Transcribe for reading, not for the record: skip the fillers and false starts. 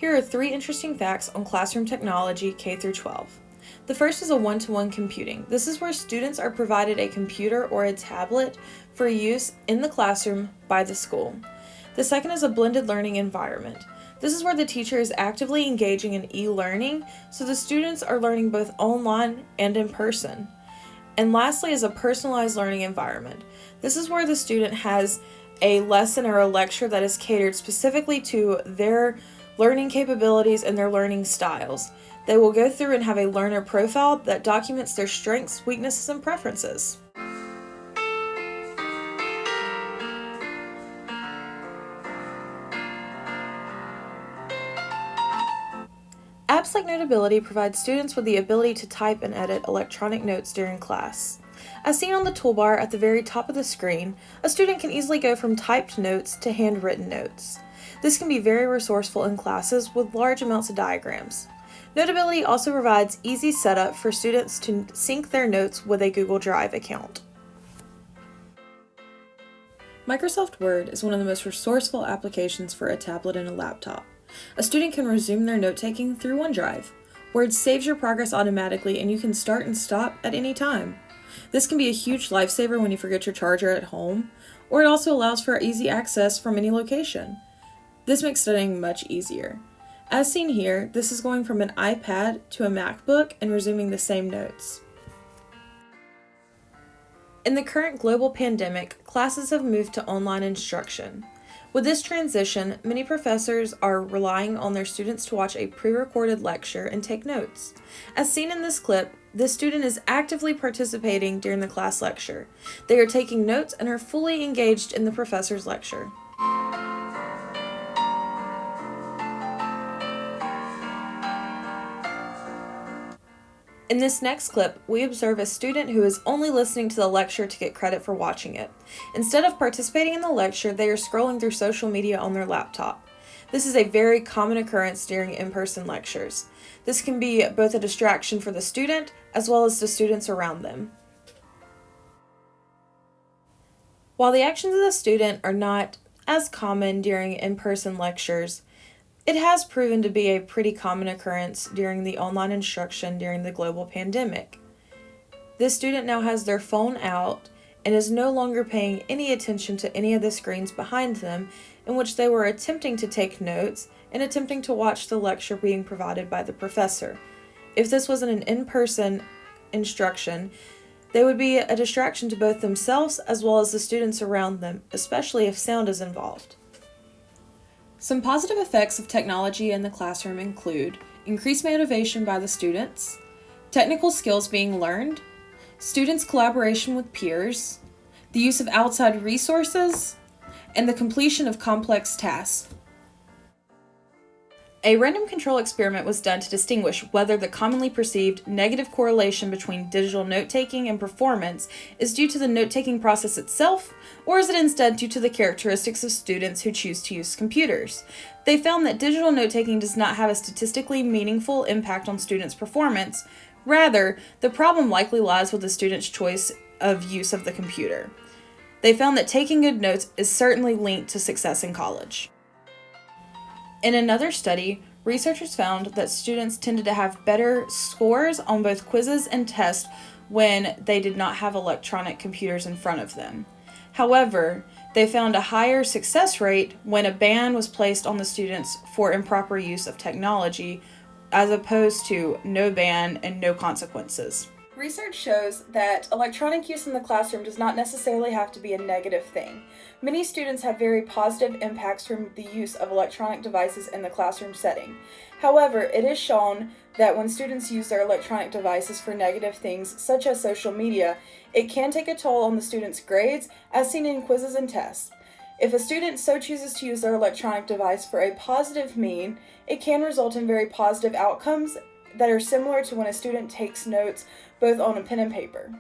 Here are 3 interesting facts on classroom technology K through 12. The first is a one-to-one computing. This is where students are provided a computer or a tablet for use in the classroom by the school. The second is a blended learning environment. This is where the teacher is actively engaging in e-learning, so the students are learning both online and in person. And lastly is a personalized learning environment. This is where the student has a lesson or a lecture that is catered specifically to their learning capabilities and their learning styles. They will go through and have a learner profile that documents their strengths, weaknesses, and preferences. Apps like Notability provide students with the ability to type and edit electronic notes during class. As seen on the toolbar at the very top of the screen, a student can easily go from typed notes to handwritten notes. This can be very resourceful in classes with large amounts of diagrams. Notability also provides easy setup for students to sync their notes with a Google Drive account. Microsoft Word is one of the most resourceful applications for a tablet and a laptop. A student can resume their note-taking through OneDrive. Word saves your progress automatically and you can start and stop at any time. This can be a huge lifesaver when you forget your charger at home, or it also allows for easy access from any location. This makes studying much easier. As seen here, this is going from an iPad to a MacBook and resuming the same notes. In the current global pandemic, classes have moved to online instruction. With this transition, many professors are relying on their students to watch a pre-recorded lecture and take notes. As seen in this clip, this student is actively participating during the class lecture. They are taking notes and are fully engaged in the professor's lecture. In this next clip, we observe a student who is only listening to the lecture to get credit for watching it. Instead of participating in the lecture, they are scrolling through social media on their laptop. This is a very common occurrence during in-person lectures. This can be both a distraction for the student as well as the students around them. While the actions of the student are not as common during in-person lectures, it has proven to be a pretty common occurrence during the online instruction during the global pandemic. This student now has their phone out and is no longer paying any attention to any of the screens behind them in which they were attempting to take notes and attempting to watch the lecture being provided by the professor. If this wasn't an in-person instruction, they would be a distraction to both themselves as well as the students around them, especially if sound is involved. Some positive effects of technology in the classroom include increased motivation by the students, technical skills being learned, students' collaboration with peers, the use of outside resources, and the completion of complex tasks. A random control experiment was done to distinguish whether the commonly perceived negative correlation between digital note-taking and performance is due to the note-taking process itself, or is it instead due to the characteristics of students who choose to use computers. They found that digital note-taking does not have a statistically meaningful impact on students' performance. Rather, the problem likely lies with the student's choice of use of the computer. They found that taking good notes is certainly linked to success in college. In another study, researchers found that students tended to have better scores on both quizzes and tests when they did not have electronic computers in front of them. However, they found a higher success rate when a ban was placed on the students for improper use of technology, as opposed to no ban and no consequences. Research shows that electronic use in the classroom does not necessarily have to be a negative thing. Many students have very positive impacts from the use of electronic devices in the classroom setting. However, it is shown that when students use their electronic devices for negative things, such as social media, it can take a toll on the student's grades, as seen in quizzes and tests. If a student so chooses to use their electronic device for a positive mean, it can result in very positive outcomes that are similar to when a student takes notes both on a pen and paper.